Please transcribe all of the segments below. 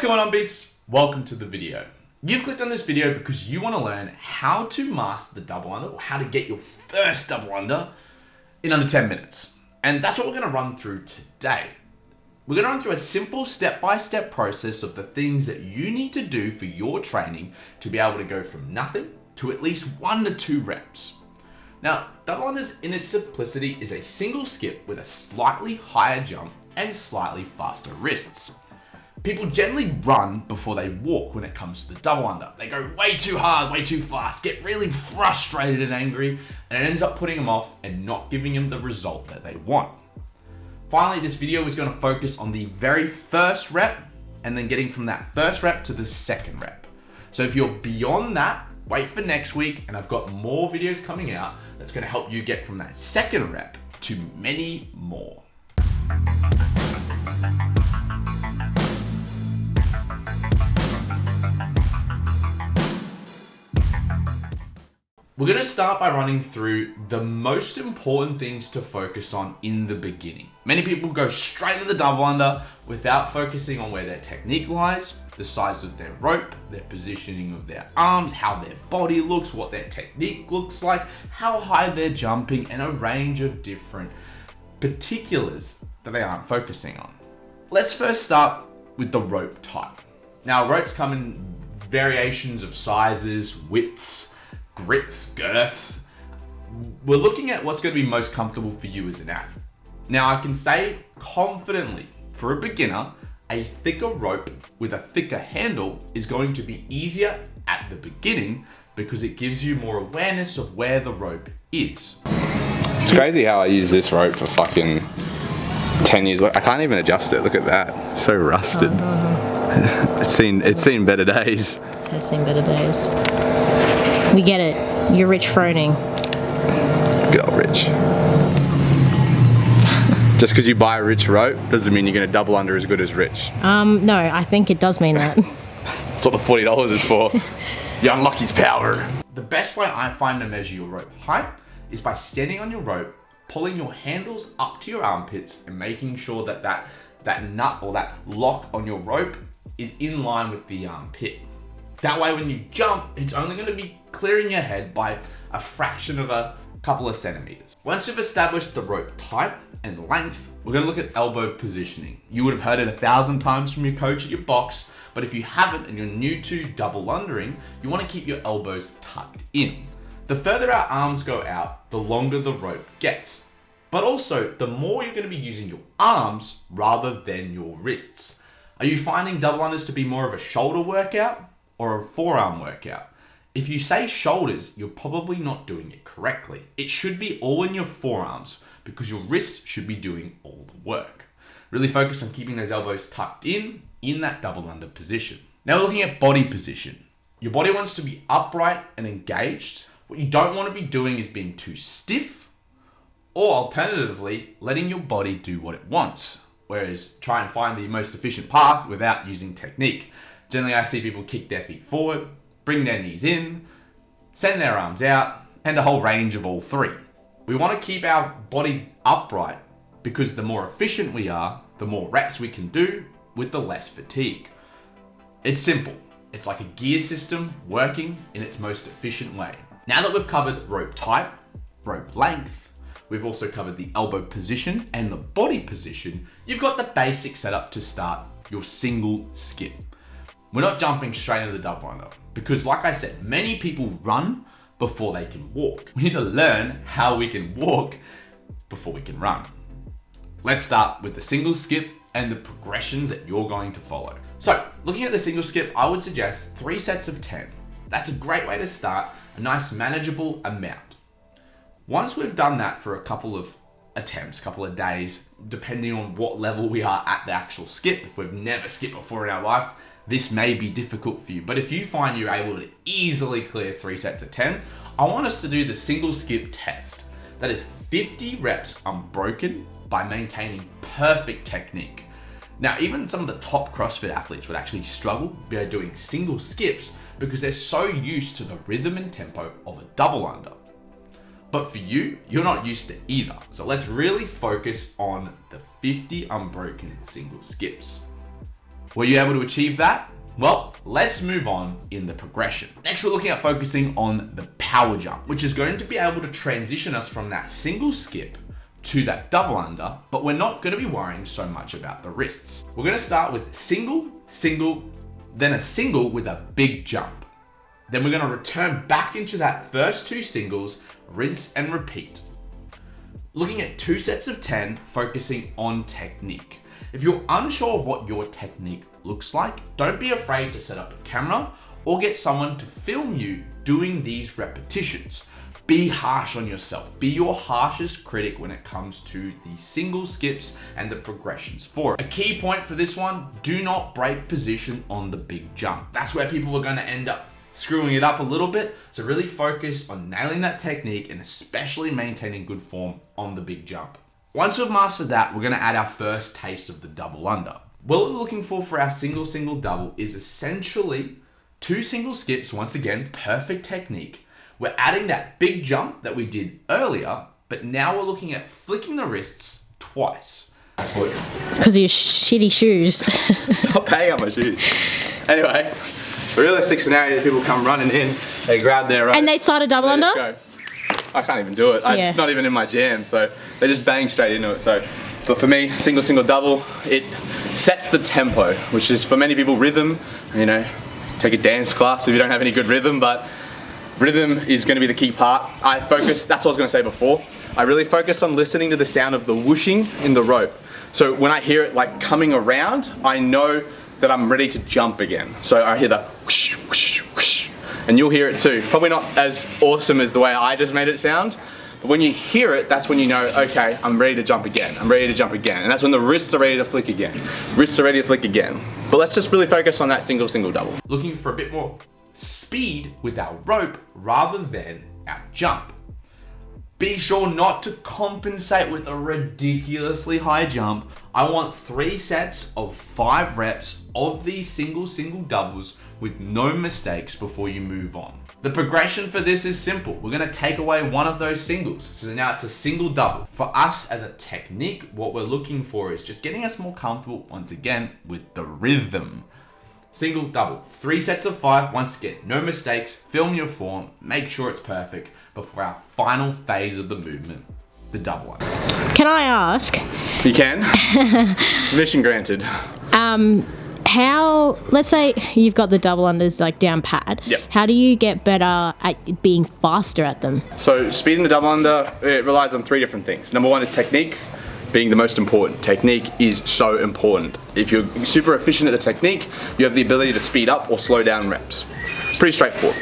What's going on, beasts? Welcome to the video. You've clicked on this video because you want to learn how to master the double under, or how to get your first double under in under 10 minutes. And that's what we're going to run through today. We're going to run through a simple step-by-step process of the things that you need to do for your training to be able to go from nothing to at least 1 to 2 reps. Now, double unders in its simplicity is a single skip with a slightly higher jump and slightly faster wrists. People generally run before they walk when it comes to the double under. They go way too hard, way too fast, get really frustrated and angry, and it ends up putting them off and not giving them the result that they want. Finally, this video is going to focus on the very first rep and then getting from that first rep to the second rep. So if you're beyond that, wait for next week, and I've got more videos coming out that's going to help you get from that second rep to many more. We're going to start by running through the most important things to focus on in the beginning. Many people go straight to the double under without focusing on where their technique lies, the size of their rope, their positioning of their arms, how their body looks, what their technique looks like, how high they're jumping, and a range of different particulars that they aren't focusing on. Let's first start with the rope type. Now, ropes come in variations of sizes, widths, grips, girths. We're looking at what's going to be most comfortable for you as an athlete. Now, I can say confidently, for a beginner, a thicker rope with a thicker handle is going to be easier at the beginning because it gives you more awareness of where the rope is. It's crazy how I use this rope for fucking 10 years. I can't even adjust it. Look at that. It's so rusted. It's seen better days. It's seen better days. We get it. You're Rich Froning. Good old Rich. Just because you buy a Rich rope doesn't mean you're going to double under as good as Rich. No, I think it does mean that. That's what the $40 is for. You unlock his power. The best way I find to measure your rope height is by standing on your rope, pulling your handles up to your armpits, and making sure that that nut or that lock on your rope is in line with the armpit. That way, when you jump, it's only going to be clearing your head by a fraction of a couple of centimeters. Once you've established the rope type and length, we're going to look at elbow positioning. You would have heard it 1,000 times from your coach at your box, but if you haven't and you're new to double undering, you want to keep your elbows tucked in. The further our arms go out, the longer the rope gets. But also, the more you're going to be using your arms rather than your wrists. Are you finding double unders to be more of a shoulder workout or a forearm workout? If you say shoulders, you're probably not doing it correctly. It should be all in your forearms because your wrists should be doing all the work. Really focus on keeping those elbows tucked in that double under position. Now we're looking at body position. Your body wants to be upright and engaged. What you don't want to be doing is being too stiff, or alternatively, letting your body do what it wants. Whereas try and find the most efficient path without using technique. Generally, I see people kick their feet forward, bring their knees in, send their arms out, and a whole range of all three. We want to keep our body upright because the more efficient we are, the more reps we can do with the less fatigue. It's simple. It's like a gear system working in its most efficient way. Now that we've covered rope type, rope length, we've also covered the elbow position and the body position, you've got the basic setup to start your single skip. We're not jumping straight into the double under because, like I said, many people run before they can walk. We need to learn how we can walk before we can run. Let's start with the single skip and the progressions that you're going to follow. So, looking at the single skip, I would suggest 3 sets of 10. That's a great way to start, a nice manageable amount. Once we've done that for a couple of attempts, couple of days, depending on what level we are at the actual skip, if we've never skipped before in our life, this may be difficult for you. But if you find you're able to easily clear 3 sets of 10, I want us to do the single skip test. That is 50 reps unbroken by maintaining perfect technique. Now, even some of the top CrossFit athletes would actually struggle by doing single skips because they're so used to the rhythm and tempo of a double under. But for you, you're not used to either. So let's really focus on the 50 unbroken single skips. Were you able to achieve that? Well, let's move on in the progression. Next, we're looking at focusing on the power jump, which is going to be able to transition us from that single skip to that double under, but we're not going to be worrying so much about the wrists. We're going to start with single, single, then a single with a big jump. Then we're going to return back into that first 2 singles, rinse and repeat. Looking at 2 sets of 10, focusing on technique. If you're unsure of what your technique looks like, don't be afraid to set up a camera or get someone to film you doing these repetitions. Be harsh on yourself. Be your harshest critic when it comes to the single skips and the progressions for it. A key point for this one, do not break position on the big jump. That's where people are going to end up screwing it up a little bit. So really focus on nailing that technique and especially maintaining good form on the big jump. Once we've mastered that, we're going to add our first taste of the double under. What we're looking for our single, single, double is essentially 2 single skips. Once again, perfect technique. We're adding that big jump that we did earlier, but now we're looking at flicking the wrists twice. Because of your shitty shoes. Stop paying on my shoes. Anyway, a realistic scenario, people come running in, they grab their rope. And they start a double they under? just go. I can't even do it. Yeah. It's not even in my jam, so they just bang straight into it. So, but for me, single, single, double, it sets the tempo, which is for many people rhythm. You know, take a dance class if you don't have any good rhythm, but rhythm is going to be the key part. That's what I was going to say before. I really focus on listening to the sound of the whooshing in the rope. So when I hear it like coming around, I know that I'm ready to jump again. So I hear the whoosh, whoosh, whoosh, and you'll hear it too. Probably not as awesome as the way I just made it sound, but when you hear it, that's when you know, okay, I'm ready to jump again. I'm ready to jump again. And that's when the wrists are ready to flick again. Wrists are ready to flick again. But let's just really focus on that single, single, double. Looking for a bit more speed with our rope rather than our jump. Be sure not to compensate with a ridiculously high jump. I want 3 sets of 5 reps of these single, single, doubles with no mistakes before you move on. The progression for this is simple. We're going to take away one of those singles. So now it's a single double. For us as a technique, what we're looking for is just getting us more comfortable once again with the rhythm. Single, double, 3 sets of 5. Once again, no mistakes, film your form, make sure it's perfect before our final phase of the movement, the double one. Can I ask? You can. Permission granted. How, let's say you've got the double unders like down pat. Yep. How do you get better at being faster at them? So speed in the double under, it relies on 3 different things. Number 1 is technique, being the most important. Technique is so important. If you're super efficient at the technique, you have the ability to speed up or slow down reps. Pretty straightforward.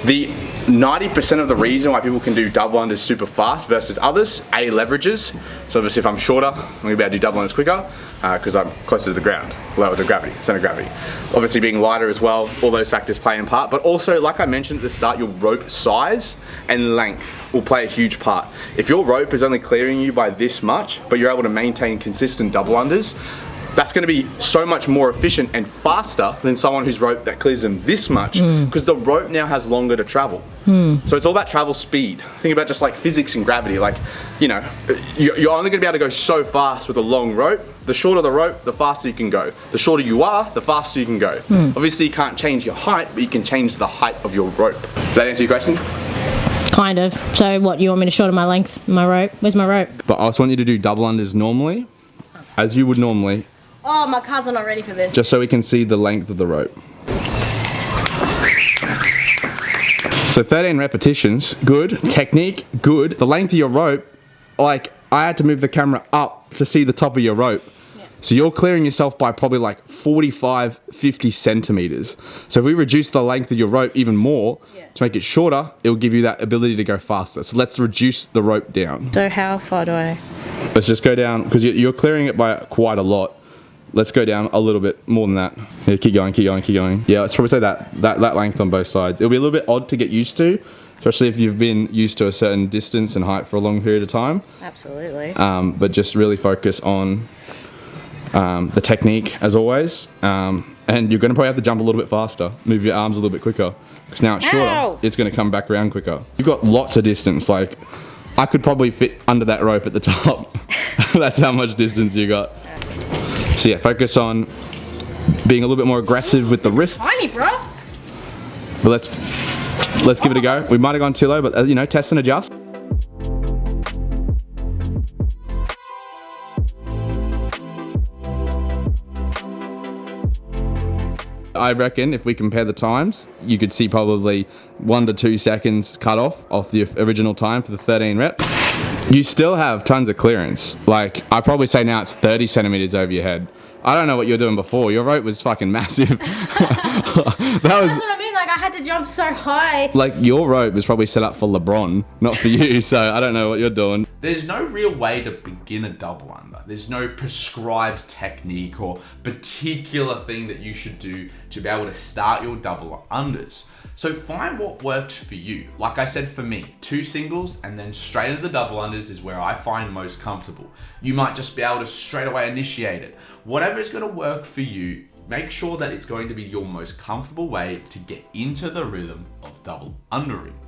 The 90% of the reason why people can do double unders super fast versus others, A, leverages. So obviously if I'm shorter, I'm gonna be able to do double unders quicker because I'm closer to the ground, lower the gravity, center of gravity. Obviously being lighter as well, all those factors play in part, but also like I mentioned at the start, your rope size and length will play a huge part. If your rope is only clearing you by this much, but you're able to maintain consistent double unders, that's going to be so much more efficient and faster than someone whose rope that clears them this much because the rope now has longer to travel. So it's all about travel speed. Think about just like physics and gravity. Like, you know, you're only going to be able to go so fast with a long rope. The shorter the rope, the faster you can go. The shorter you are, the faster you can go. Obviously you can't change your height, but you can change the height of your rope. Does that answer your question? Kind of. So what, you want me to shorten my length, my rope? Where's my rope? But I just want you to do double unders normally, as you would normally. Oh, my calves are not ready for this. Just so we can see the length of the rope. So 13 repetitions, good. Technique, good. The length of your rope, like I had to move the camera up to see the top of your rope. Yeah. So you're clearing yourself by probably like 45, 50 centimeters. So if we reduce the length of your rope even more to make it shorter, it will give you that ability to go faster. So let's reduce the rope down. So how far do I? Let's just go down, because you're clearing it by quite a lot. Let's go down a little bit more than that. Yeah, keep going, keep going, keep going. Yeah, let's probably say that length on both sides. It'll be a little bit odd to get used to, especially if you've been used to a certain distance and height for a long period of time. Absolutely. But just really focus on the technique as always. And you're gonna probably have to jump a little bit faster. Move your arms a little bit quicker. Because now it's shorter, Ow! It's gonna come back around quicker. You've got lots of distance. Like, I could probably fit under that rope at the top. That's how much distance you got. So yeah, focus on being a little bit more aggressive with the wrists. Tiny, bro. But let's give it a go. We might have gone too low, but you know, test and adjust. I reckon if we compare the times, you could see probably 1 to 2 seconds cut off the original time for the 13 reps. You still have tons of clearance. Like, I probably say now it's 30 centimeters over your head. I don't know what you were doing before. Your rope was fucking massive. That's what I mean. Like, I had to jump so high. Like, your rope was probably set up for LeBron, not for you. So I don't know what you're doing. There's no real way to begin a double under. There's no prescribed technique or particular thing that you should do to be able to start your double unders. So find what works for you. Like I said, for me, 2 singles and then straight into the double unders is where I find most comfortable. You might just be able to straight away initiate it. Whatever is going to work for you, make sure that it's going to be your most comfortable way to get into the rhythm of double undering.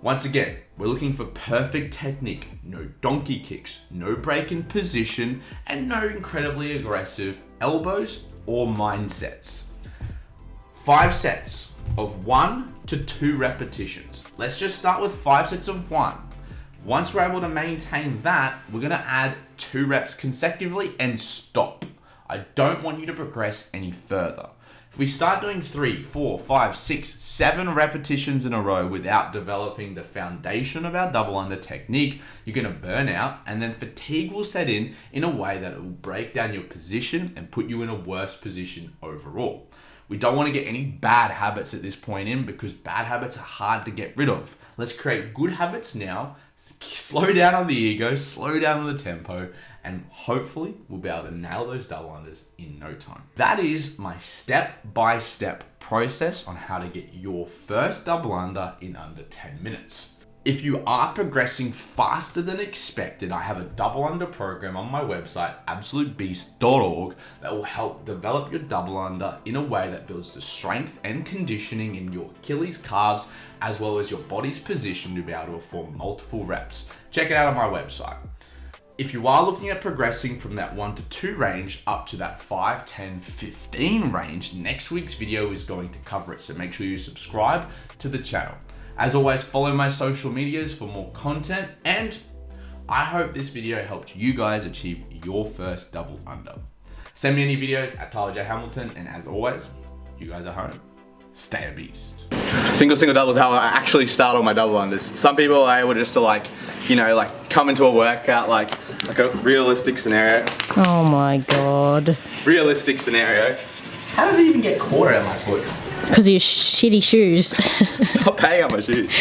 Once again, we're looking for perfect technique, no donkey kicks, no break in position, and no incredibly aggressive elbows or mindsets. 5 sets of 1 to 2 repetitions. Let's just start with 5 sets of 1. Once we're able to maintain that, we're gonna add 2 reps consecutively and stop. I don't want you to progress any further. If we start doing 3, 4, 5, 6, 7 repetitions in a row without developing the foundation of our double under technique, you're gonna burn out, and then fatigue will set in a way that it will break down your position and put you in a worse position overall. We don't want to get any bad habits at this point in, because bad habits are hard to get rid of. Let's create good habits now, slow down on the ego, slow down on the tempo, and hopefully we'll be able to nail those double unders in no time. That is my step-by-step process on how to get your first double under in under 10 minutes. If you are progressing faster than expected, I have a double under program on my website, absolutebeast.org, that will help develop your double under in a way that builds the strength and conditioning in your Achilles, calves, as well as your body's position to be able to perform multiple reps. Check it out on my website. If you are looking at progressing from that 1 to 2 range up to that 5, 10, 15 range, next week's video is going to cover it. So make sure you subscribe to the channel. As always, follow my social medias for more content, and I hope this video helped you guys achieve your first double under. Send me any videos at Tyler J. Hamilton, and as always, you guys are home. Stay a beast. Single double is how I actually start on my double unders. Some people are able just to like come into a workout like a realistic scenario. Oh my god. Realistic scenario. How did it even get caught out of my foot? Because of your shitty shoes. Stop paying on my shoes.